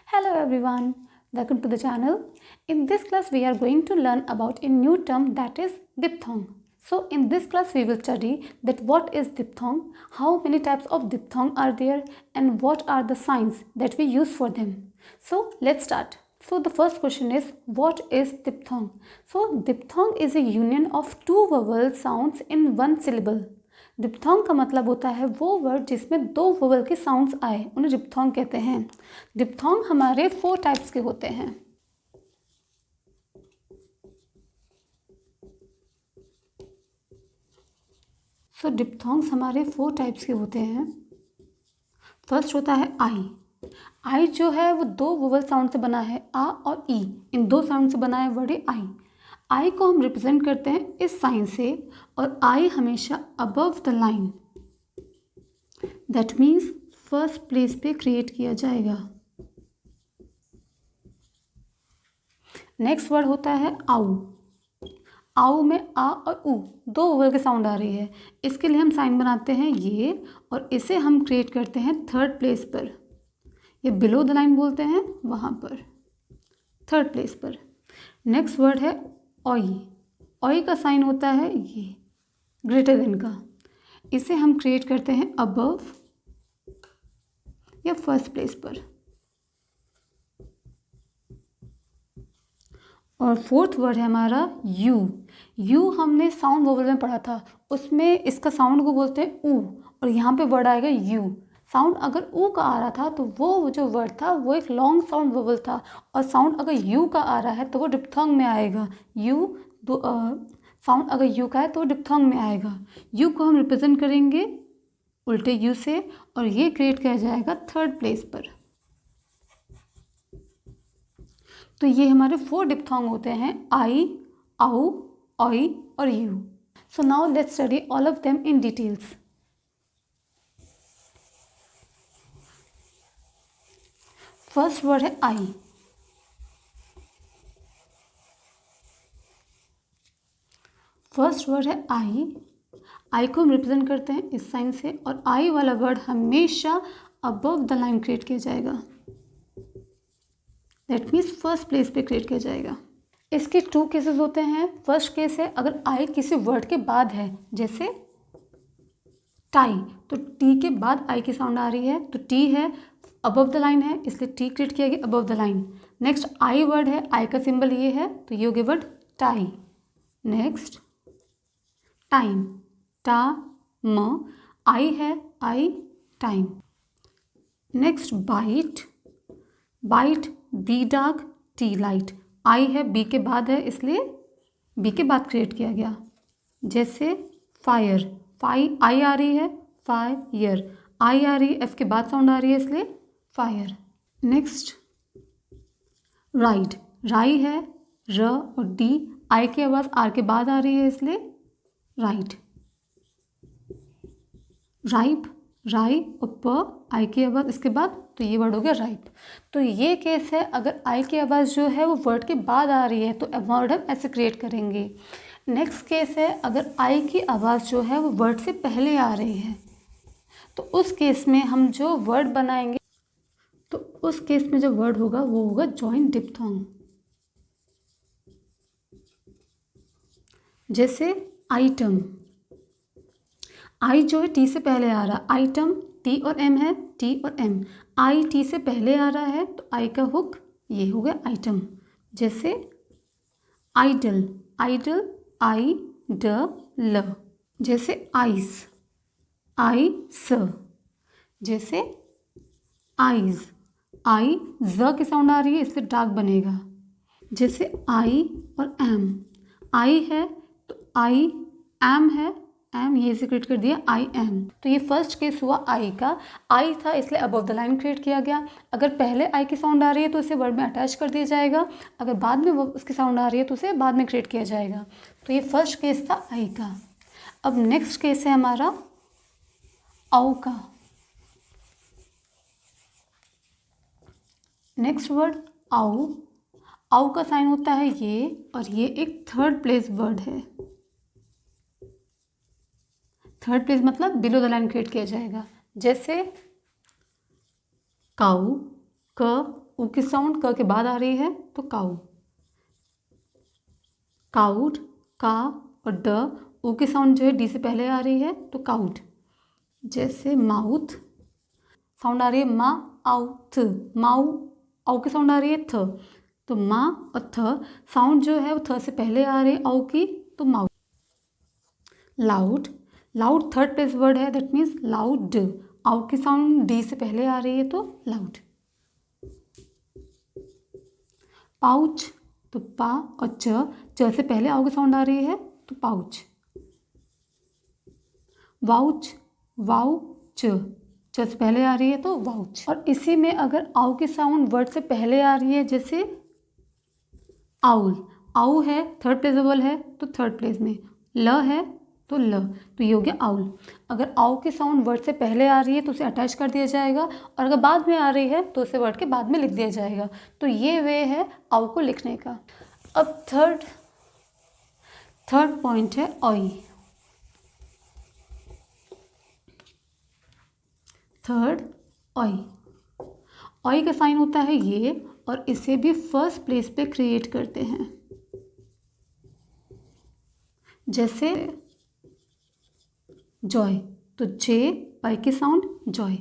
Hello everyone, welcome to the channel. In this class we are going to learn about a new term that is diphthong. So in this class we will study that what is diphthong, how many types of diphthong are there and what are the signs that we use for them. So let's start. So the first question is, what is diphthong? So diphthong is a union of two vowel sounds in one syllable. Diphthong का मतलब होता है वो word जिसमें दो vowel के sounds आए, उन्हें डिप्थोंग कहते हैं। डिप्थोंग हमारे 4 टाइप्स के होते हैं। सो डिप्थोंग्स हमारे 4 टाइप्स के होते हैं। फर्स्ट होता है आई। आई जो है वो दो वोवल साउंड से बना है, आ और ई, इन दो साउंड से बना है वर्ड है आई। आई को हम रिप्रेजेंट करते हैं इस साइन से, और आई हमेशा above the line, that means first place पे क्रिएट किया जाएगा। नेक्स्ट वर्ड होता है आउ। आउ में आ और उ दो वोवल के साउंड आ रही है, इसके लिए हम साइन बनाते हैं ये, और इसे हम क्रिएट करते हैं थर्ड प्लेस पर, ये बिलो द लाइन बोलते हैं वहाँ पर, थर्ड प्लेस पर। नेक्स्ट वर्ड है ऑई। ऑई का साइन होता है ये, ग्रेटर देन का, इसे हम क्रिएट करते हैं अबव या फर्स्ट प्लेस पर। और फोर्थ वर्ड है हमारा यू। यू हमने साउंड वोवल में पढ़ा था, उसमें इसका साउंड को बोलते हैं ऊ, और यहाँ पे वर्ड आएगा यू। साउंड अगर ऊ का आ रहा था तो वो जो वर्ड था वो एक लॉन्ग साउंड वोवल था, और साउंड अगर यू का आ रहा है तो वो डिप्थोंग में आएगा। यू साउंड अगर यू का है तो वो डिप्थोंग में आएगा। यू को हम रिप्रेजेंट करेंगे उल्टे यू से, और ये क्रिएट किया जाएगा थर्ड प्लेस पर। तो ये हमारे 4 डिप्थोंग होते हैं, आई, आउ, ऑई और you. So now let's study all of them in details. First word है आई। फर्स्ट वर्ड है आई। आई को हम रिप्रेजेंट करते हैं इस साइन से, और आई वाला वर्ड हमेशा अबव द लाइन क्रिएट किया जाएगा, दैट मीन्स फर्स्ट प्लेस पे क्रिएट किया जाएगा। इसके 2 केसेस होते हैं। फर्स्ट केस है अगर आई किसी वर्ड के बाद है, जैसे टाई, तो टी के बाद आई की साउंड आ रही है, तो टी है अबव द लाइन है, इसलिए टी क्रिएट किया गया above the line. Next I word है, आई का सिंबल ये है, तो ये हो गया वर्ड टाई। नेक्स्ट टाइम, टा म, आई है, आई टाइम। नेक्स्ट बाइट। बाइट बी डार्क टी लाइट, आई है बी के बाद है, इसलिए बी के बाद क्रिएट किया गया। जैसे फायर, आई आ रही है, फायर, आई आ रही है, एफ के बाद साउंड आ रही है, इसलिए फायर। नेक्स्ट राइड, राई है, र और डी, आई की आवाज़ आर के बाद आ रही है, इसलिए राइट। राइप, राई और प, आई की आवाज़ इसके बाद, तो ये वर्ड हो गया राइप। तो ये केस है अगर आई की आवाज़ जो है वो वर्ड के बाद आ रही है तो वर्ड हम ऐसे क्रिएट करेंगे। नेक्स्ट केस है अगर आई की आवाज़ जो है वो वर्ड से पहले आ रही है, तो उस केस में हम जो वर्ड बनाएंगे, तो उस केस में जो वर्ड होगा वो होगा जॉइंट डिप्थोंग। जैसे आइटम, आई जो है टी से पहले आ रहा, आइटम टी और एम है, टी और एम, आई टी से पहले आ रहा है तो आई का हुक ये हो गया आइटम। जैसे आइडल, आइडल आई ड ल। जैसे आइस, आई स। जैसे आइज, आई ज की साउंड आ रही है, इसलिए डार्क बनेगा। जैसे आई और एम, आई है तो आई, एम है, एम ये से क्रिएट कर दिया आई एम। तो ये फर्स्ट केस हुआ आई का। आई था इसलिए अबव द लाइन क्रिएट किया गया। अगर पहले आई की साउंड आ रही है तो इसे वर्ड में अटैच कर दिया जाएगा, अगर बाद में वो उसकी साउंड आ रही है तो उसे बाद में क्रिएट किया जाएगा। तो ये फर्स्ट केस था आई का। अब नेक्स्ट केस है हमारा आउ का। नेक्स्ट वर्ड आउ। आउ का साइन होता है ये, और ये एक थर्ड प्लेस वर्ड है। थर्ड प्लेस मतलब बिलो द लाइन क्रिएट किया जाएगा। जैसे काऊ, क ऊ की साउंड क के बाद आ रही है तो काऊ। काउड, का और ड, ऊ की साउंड जो है डी से पहले आ रही है तो काउड। जैसे माउथ, साउंड आ रही है मा आउथ, माऊ, आउ की साउंड आ रही है थ, तो माँ और थ साउंड जो है वो थ से पहले आ रही है आउ की, तो mouth. Loud, loud third place word है, दैट मीन्स लाउड, आउ की साउंड डी से पहले आ रही है तो लाउड। पाउच, तो पा और च से पहले आउ की साउंड आ रही है तो पाउच। वाउच, वाउ च से पहले आ रही है तो वाउच। और इसी में अगर आउ की साउंड वर्ड से पहले आ रही है, जैसे आउल, आउ है थर्ड प्लेस वर्ड है तो थर्ड प्लेस में, ल है तो ल, तो ये हो गया आउल। अगर आउ की साउंड वर्ड से पहले आ रही है तो उसे अटैच कर दिया जाएगा, और अगर बाद में आ रही है तो उसे वर्ड के बाद में लिख दिया जाएगा। तो ये वे है आउ को लिखने का। अब थर्ड पॉइंट है ऑई। थर्ड ऑई, ऑई का साइन होता है ये, और इसे भी फर्स्ट प्लेस पे क्रिएट करते हैं। जैसे जॉय, तो जे वाई की साउंड जॉय।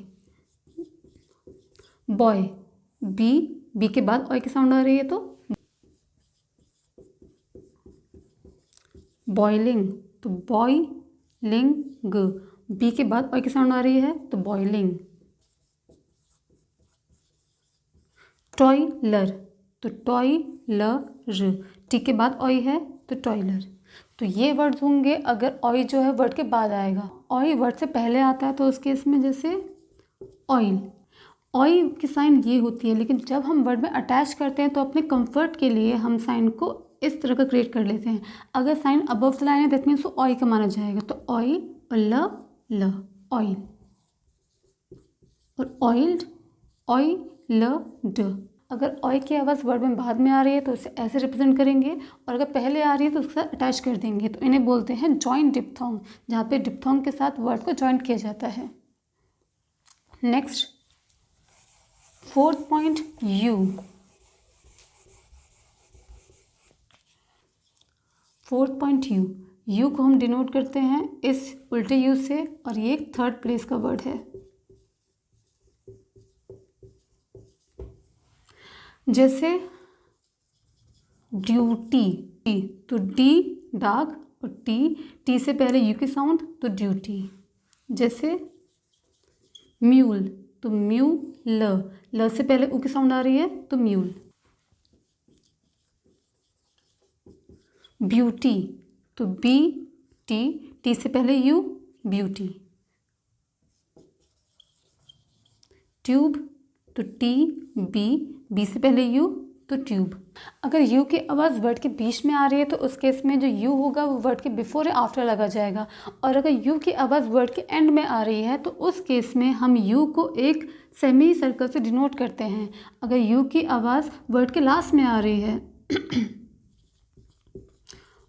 बॉय, बी के बाद ऑय की साउंड आ रही है तो बॉइलिंग, तो बॉइलिंग, बी के बाद ऑय की साउंड आ रही है तो बॉइलिंग। टॉयलर, तो टॉयलर, टी के बाद ऑय है तो टॉयलर। तो ये वर्ड्स होंगे अगर ऑय जो है वर्ड के बाद आएगा। ऑय वर्ड से पहले आता है तो उस केस में जैसे ऑयल, ऑय की साइन ये होती है, लेकिन जब हम वर्ड में अटैच करते हैं तो अपने कंफर्ट के लिए हम साइन को इस तरह का क्रिएट कर लेते हैं। अगर साइन अबव द लाइन है दैट मीन्स वो ऑय का माना जाएगा, तो ऑय और ल ऑयल, और ऑयल्ड, ऑयलड। अगर ऑय की आवाज़ वर्ड में बाद में आ रही है तो उसे ऐसे रिप्रेजेंट करेंगे, और अगर पहले आ रही है तो उसके साथ अटैच कर देंगे, तो इन्हें बोलते हैं जॉइंट डिप्थोंग, जहाँ पे डिप्थोंग के साथ वर्ड को जॉइंट किया जाता है। Next fourth point you. Fourth point you, you को हम डिनोट करते हैं इस उल्टे यू से, और ये एक थर्ड प्लेस का वर्ड है। जैसे ड्यूटी, तो डी डाग और टी से पहले यू की साउंड तो ड्यूटी। जैसे म्यूल, तो म्यू ल से पहले ऊ की साउंड आ रही है तो म्यूल। ब्यूटी, तो टी से पहले यू, ब्यूटी। ट्यूब, तो बी से पहले यू तो ट्यूब। अगर यू की आवाज़ वर्ड के बीच में आ रही है तो उस केस में जो यू होगा वो वर्ड के बिफोर या आफ्टर लगा जाएगा, और अगर यू की आवाज़ वर्ड के एंड में आ रही है तो उस केस में हम यू को एक सेमी सर्कल से डिनोट करते हैं। अगर यू की आवाज़ वर्ड के लास्ट में आ रही है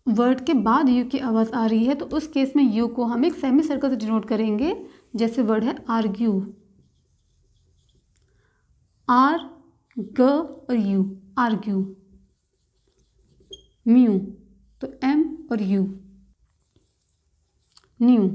वर्ड के बाद यू की आवाज़ आ रही है तो उस केस में यू को हम एक सेमी सर्कल से डिनोट करेंगे। जैसे वर्ड है आर्ग्यू, आर ग और यू, आर्ग्यू। म्यू, तो एम और यू। न्यू,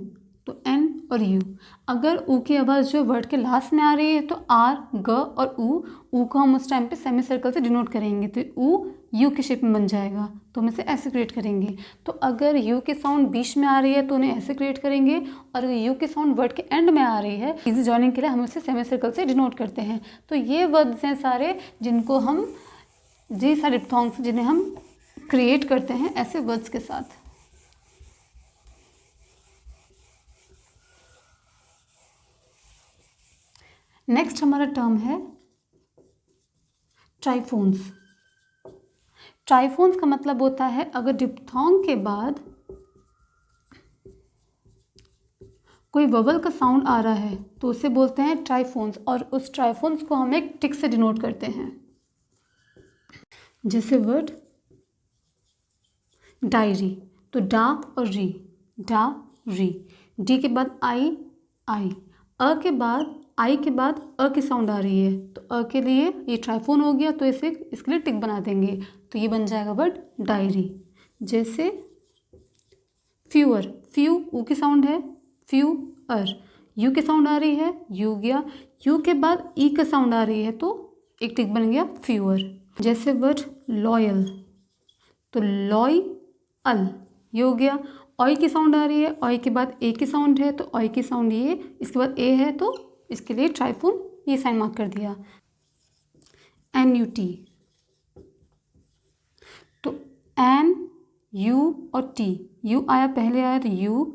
तो एन और यू। अगर ऊ की आवाज़ जो वर्ड के लास्ट में आ रही है तो आर ग और ऊ को हम उस टाइम पे सेमी सर्कल से डिनोट करेंगे, तो ऊ यू की शेप में बन जाएगा, तो हम इसे ऐसे क्रिएट करेंगे। तो अगर यू की साउंड बीच में आ रही है तो उन्हें ऐसे क्रिएट करेंगे, और अगर यू की साउंड वर्ड के एंड में आ रही है इजी जॉइनिंग के लिए हम इसे सेमी सर्कल से डिनोट करते हैं। तो ये वर्ड्स हैं सारे जिनको हम जी सारे डिप्थोंग्स जिन्हें हम क्रिएट करते हैं ऐसे वर्ड्स के साथ। नेक्स्ट हमारा टर्म है ट्राइफोन्स। ट्राइफोन्स का मतलब होता है अगर डिप्थोंग के बाद कोई ववल का साउंड आ रहा है तो उसे बोलते हैं ट्राइफोन्स, और उस ट्राइफोन्स को हम एक टिक से डिनोट करते हैं। जैसे वर्ड डायरी, तो डा और री, डा री। डी के बाद आई, अ के बाद आई के बाद अ की साउंड आ रही है, तो अ के लिए ये ट्राइफोन हो गया, तो इसे इसके लिए टिक बना देंगे, तो ये बन जाएगा वर्ड डायरी। जैसे फ्यूअर, फ्यू ऊ की साउंड है, फ्यू अर, यू की साउंड आ रही है, यू गया, यू के बाद ई का साउंड आ रही है, तो एक टिक बन गया फ्यूअर। जैसे वर्ड लॉयल, तो लॉय अल, ये हो गया। ऑय की साउंड आ रही है, ऑय के बाद ए की साउंड है, तो ऑय की साउंड ये, इसके बाद ए है, तो इसके लिए ट्राइफोन ये साइन मार्क कर दिया। एन यू टी, तो एन यू और टी, यू आया पहले आया तो यू,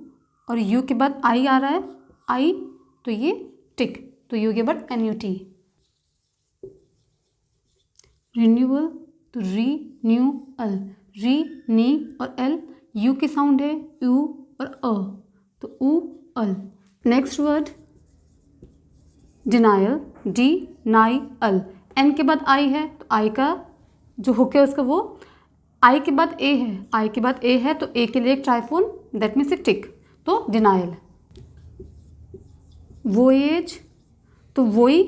और यू के बाद आई आ रहा है, आई, तो ये टिक, तो ये हो गया but N U T. Renewal, तो री न्यू अल, री नी और एल, यू की साउंड है, यू और अ, तो ऊ अल। Next word denial, de ny al, N के बाद आई है, तो आई का जो हुक है उसका वो, आई के बाद ए है, आई के बाद ए है, तो ए के लिए एक ट्राइफोन, दैट मीन्स ए टिक, तो डिनायल। वोएज, तो वोई,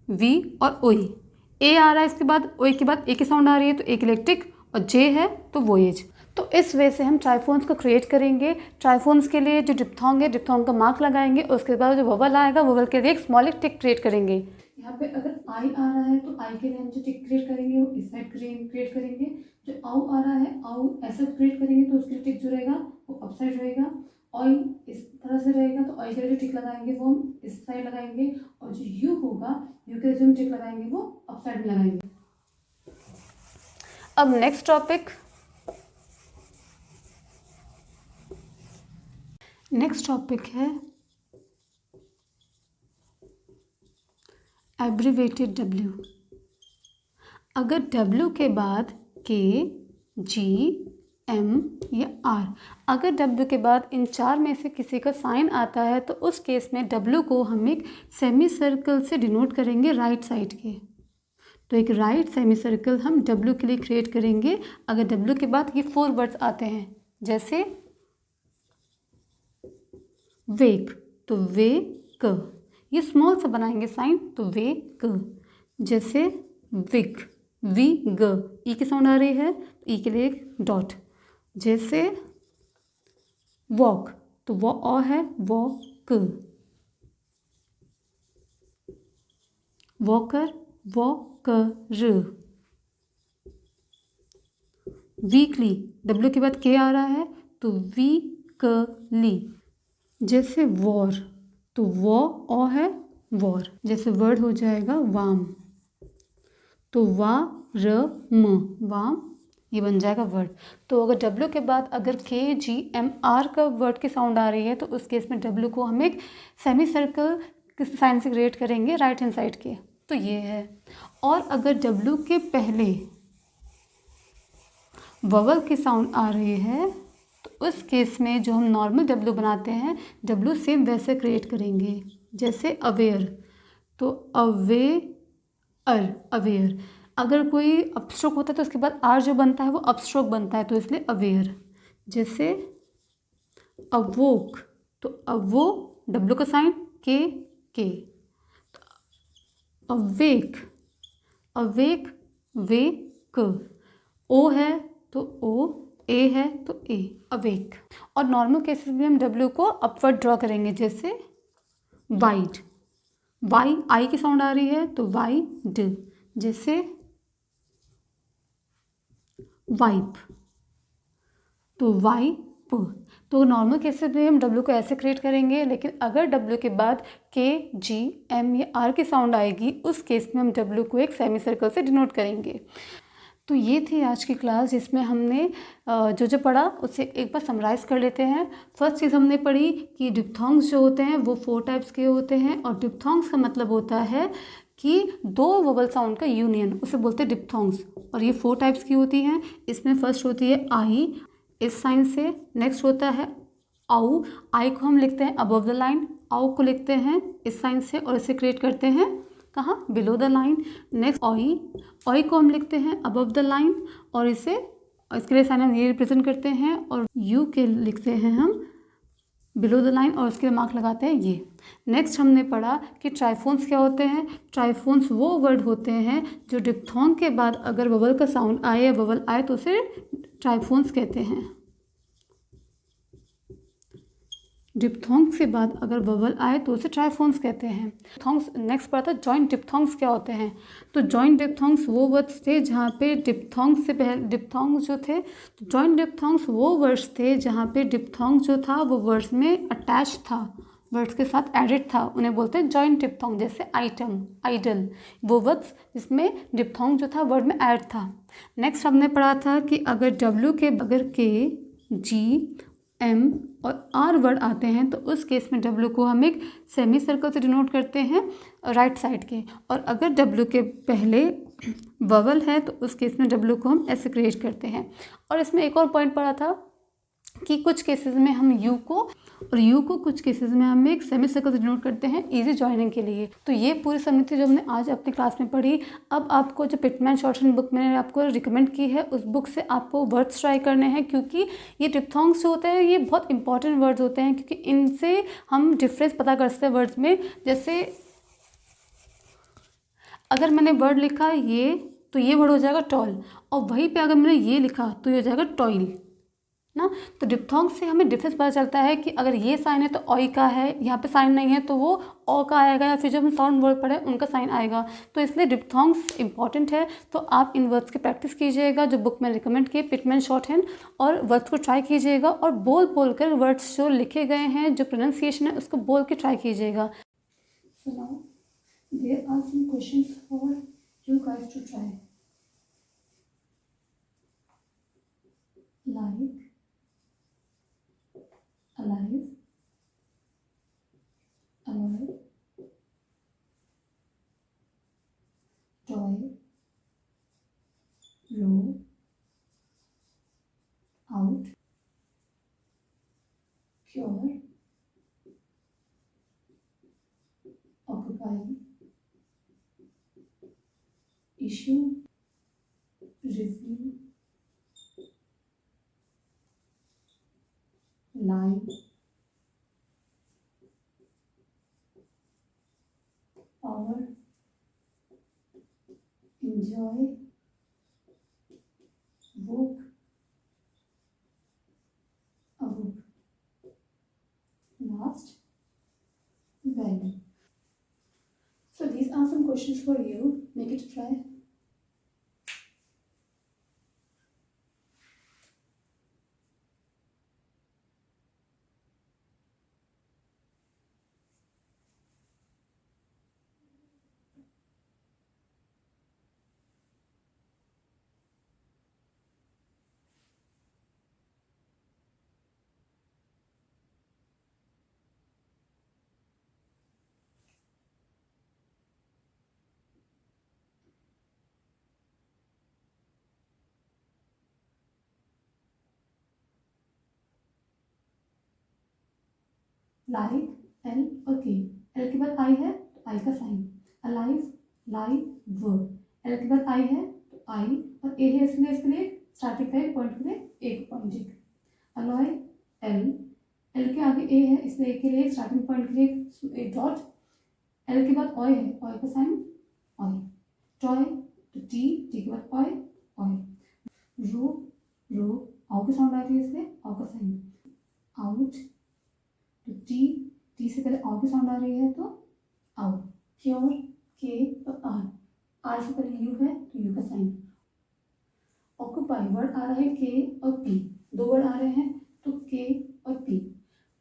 वी और ओई, ए आ रहा है इसके बाद, ओई के बाद ए की साउंड आ रही है, तो ए के लिए एक टिक, और जे है तो वोएज। तो इस वे से हम ट्राइफोन्स को क्रिएट करेंगे। ट्राइफोन्स के लिए जो डिप्थोंग है, डिप्थोंग का मार्क लगाएंगे, और उसके बाद जो वोवल आएगा, वोवल के लिए एक स्मॉल एक टिक क्रिएट करेंगे। यहाँ पे अगर आई आ रहा है, तो आई के लिए हम जो टिक क्रिएट करेंगे वो इस साइड क्रिएट करेंगे। जो आउ आ रहा है, आउ ऐसा क्रिएट करेंगे, तो उसके लिए टिक जो रहेगा वो अप साइड रहेगा। ऑय इस तरह से रहेगा, तो ऑय के लिए जो टिक लगाएंगे वो हम इस साइड लगाएंगे, और जो यू होगा, यू के लिए जो हम टिक लगाएंगे वो अप साइड में लगाएंगे। अब नेक्स्ट टॉपिक, है एब्रीवेटेड डब्ल्यू। अगर डब्ल्यू के बाद के, जी, एम या आर, अगर डब्ल्यू के बाद इन चार में से किसी का साइन आता है, तो उस केस में डब्ल्यू को हम एक सेमी सर्कल से डिनोट करेंगे राइट साइड के। तो एक राइट सेमी सर्कल हम डब्ल्यू के लिए क्रिएट करेंगे अगर डब्ल्यू के बाद ये 4 वर्ड्स आते हैं। जैसे वेक, तो वे क, ये स्मॉल सा बनाएंगे साइन, तो वे क। जैसे विग, वी ग, ई की साउंड आ रही है, तो ई के लिए एक डॉट। जैसे वॉक, तो वो ऑ है, walk, walker, walker. Weekly, W के बाद के आ रहा है, तो वीकली। जैसे वॉर, तो वो ऑ है, वॉर। जैसे वर्ड हो जाएगा वाम, तो वा र म, वाम, ये बन जाएगा वर्ड। तो अगर डब्ल्यू के बाद अगर के, जी, एम, आर का वर्ड की साउंड आ रही है, तो उस केस में डब्ल्यू को हम एक सेमी सर्कल साइन से क्रिएट करेंगे राइट हैंड साइड के, तो ये है। और अगर डब्ल्यू के पहले ववल की साउंड आ रही है, तो उस केस में जो हम नॉर्मल डब्ल्यू बनाते हैं, डब्ल्यू सेम वैसे क्रिएट करेंगे। जैसे अवेयर, तो अवेयर। अगर कोई अपस्ट्रोक होता है तो उसके बाद आर जो बनता है वो अपस्ट्रोक बनता है, तो इसलिए अवेयर। जैसे अवोक, तो अवो, डब्ल्यू का साइन के। अवेक, वेक, ओ है तो ओ, ए है तो ए, अवेक। और नॉर्मल केसेस में हम डब्ल्यू को अपवर्ड ड्रॉ करेंगे। जैसे वाइड, वाई, आई की साउंड आ रही है, तो वाइड। जैसे वाइप, तो वाइप। तो नॉर्मल केसेस में हम डब्ल्यू को ऐसे क्रिएट करेंगे, लेकिन अगर डब्ल्यू के बाद के, जी, एम या आर की साउंड आएगी, उस केस में हम डब्ल्यू को एक सेमी सर्कल से डिनोट करेंगे। तो ये थी आज की क्लास, जिसमें हमने जो पढ़ा उससे एक बार समराइज़ कर लेते हैं। फर्स्ट चीज़ हमने पढ़ी कि डिप्थोंग्स जो होते हैं वो 4 टाइप्स के होते हैं, और डिप्थोंग्स का मतलब होता है कि 2 वोवल साउंड का यूनियन, उसे बोलते हैं डिप्थोंग्स। और ये 4 टाइप्स की होती हैं। इसमें फर्स्ट होती है आई, इस साइन से। नेक्स्ट होता है आउ, आई को हम लिखते हैं अबव द लाइन, आउ को लिखते हैं इस साइन से, और इसे क्रिएट करते हैं कहाँ, below the line. Next I, I को हम लिखते हैं अबव द लाइन, और इसे, इसके लिए साइन हम ये रिप्रेजेंट करते हैं, और यू के लिखते हैं हम बिलो द लाइन और उसके लिए मार्क लगाते हैं ये। नेक्स्ट हमने पढ़ा कि ट्राइफोन्स क्या होते हैं। ट्राइफोन्स वो वर्ड होते हैं जो डिप्थोंग के बाद अगर ववल का साउंड आए या ववल आए तो उसे ट्राइफोन्स कहते हैं। डिप्थोंग्स के बाद अगर ववल आए तो उसे ट्राइफोन्स कहते हैं। डिप्थोंग्स नेक्स्ट पढ़ा था जॉइंट डिप्थोंग्स क्या होते हैं। तो जॉइंट डिप्थोंग्स वो वर्ड्स थे जहाँ पे डिप्थोंग्स से पहले डिप्थोंग्स जो थे, तो जॉइंट डिप्थोंग्स वो वर्ड्स थे जहाँ पे डिप्थोंग जो था वो वर्ड्स में अटैच था, वर्ड्स के साथ एडिड था, उन्हें बोलते हैं जॉइंट डिप्थोंग। जैसे आइटम, आइडल, वो वर्ड्स जिसमें डिप्थोंग जो था वर्ड में ऐड था। नेक्स्ट हमने पढ़ा था कि अगर डब्ल्यू के अगर के, जी, एम और आर वर्ड आते हैं तो उस केस में डब्ल्यू को हम एक सेमी सर्कल से डिनोट करते हैं राइट साइड के, और अगर डब्ल्यू के पहले ववल है तो उस केस में डब्ल्यू को हम ऐसे क्रिएट करते हैं। और इसमें एक और पॉइंट पढ़ा था कि कुछ केसेस में हम यू को कुछ केसेस में हम एक सेमी सर्कल से डिनोट करते हैं इजी जॉइनिंग के लिए। तो ये पूरी समझ थी जो हमने आज अपनी क्लास में पढ़ी। अब आपको जो पिटमैन शॉर्टहैंड बुक मैंने आपको रिकमेंड की है उस बुक से आपको वर्ड्स ट्राई करने हैं, क्योंकि ये डिप्थोंग्स जो होते हैं ये बहुत इंपॉर्टेंट वर्ड्स होते हैं, क्योंकि इनसे हम डिफरेंस पता कर सकते हैं वर्ड्स में। जैसे अगर मैंने वर्ड लिखा ये तो ये वर्ड हो जाएगा टॉल, और वहीं पे अगर मैंने ये लिखा तो ये हो जाएगा टॉयल ना। तो डिप्थोंग से हमें डिफरेंस पता चलता है कि अगर ये साइन है तो ऑय का है, यहाँ पे साइन नहीं है तो वो ओ का आएगा, या फिर जो हम साउंड वर्ड पढ़े उनका साइन आएगा। तो इसलिए डिप्थोंग्स इंपॉर्टेंट है। तो आप इन वर्ड्स की प्रैक्टिस कीजिएगा जो बुक में रिकमेंड किए पिटमैन शॉर्टहैंड, और वर्ड्स को ट्राई कीजिएगा और बोल कर वर्ड्स जो लिखे गए हैं जो प्रोनाउंसिएशन है उसको बोल के ट्राई कीजिएगा। So now there are some questions for you guys to try. Like, alive, alive, toy, row, out, cure, occupy, issue, review, lie, power, enjoy, woke, awoke, last, value. So these are some questions for you. Make it try. Like, L और के, L के बाद आई है तो आई का sign, alive, live, L के बाद आई है तो आई, और ए है इसलिए इसके लिए स्टार्टिंग का एक पॉइंट के लिए एक पॉइंट एक, अलॉय, एल, एल के आगे ए है इसलिए ए के लिए स्टार्टिंग पॉइंट के लिए एक डॉट, एल के बाद ऑय है, ऑय का साइन ऑय, टॉय तो टी, टी के बाद ऑय, ऑय, रो, रो, आओ की साउंड आ रही है इसलिए आओ का साइन, आउट तो टी, टी से पहले आओ की साउंड आ रही है तो आओ, क्योर, के और आर, आर से पहले यू है तो यू का साइन, ऑक्यूपाई वर्ड आ रहा है के और पी, दो वर्ड आ रहे हैं तो के और पी,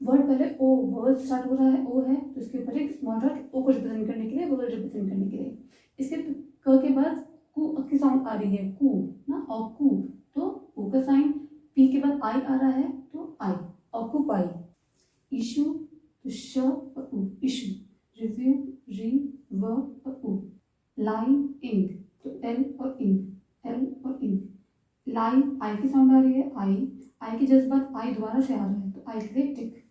वर्ड पहले ओ, वर्ड स्टार्ट हो रहा है ओ है तो इसके ऊपर एक स्मॉल डॉट ओ को रिप्रेजेंट करने के लिए, वर्ड रिप्रेजेंट करने के लिए। इसके क के बाद कू की साउंड आ रही है कू ना, और कू तो ओ का साइन, पी के बाद आई आ रहा है तो आई, ऑक्यूपाई, इशू तो श और उ, इशू, रिव्यू, री, व और उ, लाई, इंक तो एल और इंक, एल और इंक, लाई, आई की साउंड आ रही है आई की जस्ट बाद आई दोबारा से आ रहा है तो आई के लिए टिक,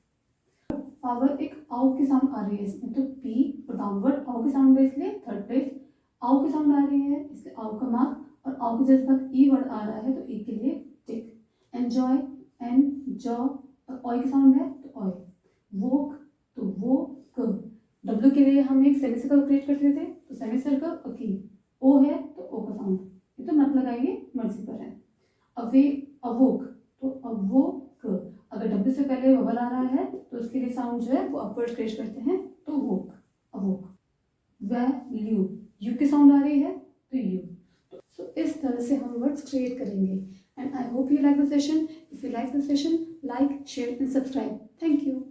पावर एक आओ की साउंड आ रही है इसमें तो पी, और डाउनवर्ड आओ की साउंड है इसलिए थर्ड प्लेस, आओ की साउंड आ रही है इसलिए आओ का मार्क, और आओ की जस्ट बाद ई वर्ड आ रहा है तो ई के लिए टिक, एंजॉय, एन, जॉ और ऑय की साउंड है तो ऑय, सेमी सर्कल क्रिएट करते थे, तो सेमी सर्कल और की, ओ है तो ओ का साउंड, ये तो मत लगाइए, मर्जी पर है। अवे, अवोक, तो अवोक, अगर डब्ल्यू से पहले वबल आ रहा है तो उसके लिए साउंड जो है वो अपवर्ड क्रिएट करते हैं, तो वोक, अवोक। वैल्यू, यू की साउंड आ रही है तो यू। तो इस तरह से हम वर्ड्स क्रिएट करेंगे। And I hope you like the session. If you like the session, like, share and subscribe. Thank you.